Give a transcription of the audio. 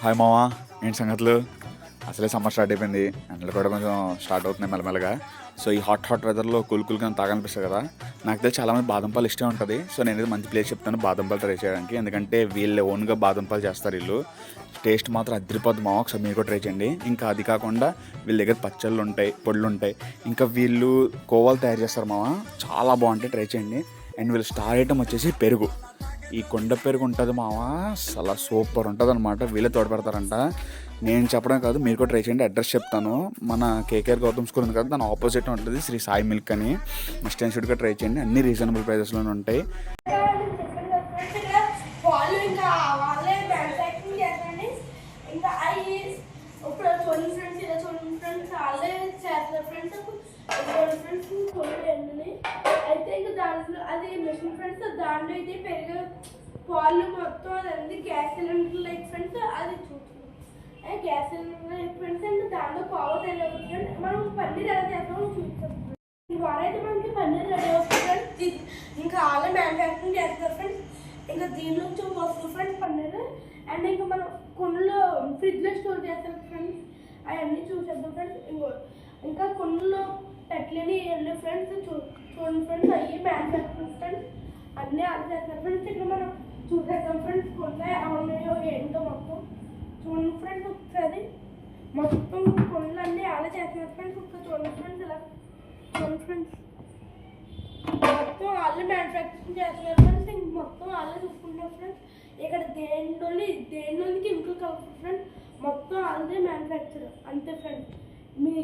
Hi మావా, ఏంటి సంగతులు? అసలే సమ్మర్ స్టార్ట్ అయిపోయింది, ఎండలు కూడా కొంచెం స్టార్ట్ అవుతున్నాయి మెల్లమెల్లగా. సో ఈ హాట్ వెదర్లో కూల్గా తాగనిపిస్తుంది కదా. నాకు తెలిసి చాలామంది బాదం పాలు ఇష్టం ఉంటుంది. సో నేను మంచి ప్లేస్ చెప్తాను బాదం పాలు ట్రై చేయడానికి, ఎందుకంటే వీళ్ళు ఓన్గా బాదం పాలు చేస్తారు. వీళ్ళు టేస్ట్ మాత్రం అదిరిపోద్ది మావా, ఒకసారి మీరు కూడా ట్రై చేయండి. ఇంకా అది కాకుండా వీళ్ళ దగ్గర పచ్చళ్ళు ఉంటాయి, పొడులు ఉంటాయి, ఇంకా వీళ్ళు కోవాలు తయారు చేస్తారు మావా, చాలా బాగుంటాయి, ట్రై చేయండి. అండ్ వీళ్ళు స్టార్ ఐటమ్ వచ్చేసి పెరుగు. ఈ కొండ పెరుగు ఉంటుంది మావా, అసలు సూపర్ ఉంటుంది అనమాట. వీళ్ళే తోడు పెడతారంట. నేను చెప్పడం కాదు, మీరు కూడా ట్రై చేయండి. అడ్రస్ చెప్తాను, మన కేకేఆర్ గౌతమ్ స్కూల్ ఉంది కదా, దాని ఆపోజిట్ ఉంటుంది శ్రీ సాయి మిల్క్ అని. మస్ట్ అండ్ షుడ్గా ట్రై చేయండి, అన్ని రీజనబుల్ ప్రైజెస్లోనే ఉంటాయి. వాళ్ళు ఇంకా వాళ్ళే మ్యానుఫ్యాక్చరింగ్ చేస్తారండి. ఇంకా అవి ఇప్పుడు చూడండి ఫ్రెండ్స్, ఇలా చూడండి ఫ్రెండ్స్, వాళ్ళే చేస్తారు ఫ్రెండ్స్. చూడండి ఫ్రెండ్స్, చూడండి అయితే ఇంకా దాంట్లో అది మిషన్ ఫ్రెండ్స్, దాంట్లో అయితే పెరుగు పాలు మొత్తం అదంతా గ్యాస్ సిలిండర్ లైక్ ఫ్రెండ్స్. అది చూస్తున్నాం gas cylinder like friends. And దాంట్లో పావు తెలియదు. మనం పన్నీర్ ఎలా చేస్తామో చూస్తాం. వారైతే మనకి పన్నీర్ రెడీ అవుతుంది ఫ్రెండ్స్. ఇంకా వాళ్ళే మ్యానుఫ్యాక్చరింగ్ చేస్తారు ఫ్రెండ్స్. ఇంకా దీనిలో వస్తుంది ఫ్రెండ్స్ పన్నీర్. అండ్ ఇంకా మనం కొన్నిలో ఫ్రిడ్జ్లో స్టోర్ చేస్తాం ఫ్రెండ్స్, అవన్నీ చూసేద్దాం ఫ్రెండ్స్. ఇంకా కొన్నిలో పెట్టలేని వెళ్ళి ఫ్రెండ్స్ చూడండి ఫ్రెండ్స్, అవి మ్యానుఫ్యాక్చరింగ్ ఫ్రెండ్స్, అన్నీ ఆల్ చేస్తారు ఫ్రెండ్స్. ఇక్కడ మనం చూసేద్దాం ఫ్రెండ్స్, కొన్ని ఉన్నాయో ఏంటో మొత్తం చూడండి ఫ్రెండ్స్. ఒకసారి మొత్తం కొన్నిలు అన్నీ ఆల్ చేస్తున్నారు ఫ్రెండ్స్. ఒకసారి చూడండి ఫ్రెండ్స్, ఇలా చూడండి ఫ్రెండ్స్, మొత్తం వాళ్ళే మ్యానుఫ్యాక్చరింగ్ చేస్తున్నారు ఫ్రెండ్స్. ఇంక మొత్తం వాళ్ళే చూసుకుంటున్నారు ఫ్రెండ్స్. ఇక్కడ దేనిలోనికి ఇంట్లో కలుపుతారు ఫ్రెండ్స్, మొత్తం వాళ్ళదే మ్యానుఫ్యాక్చర్ అంతే ఫ్రెండ్స్. మీ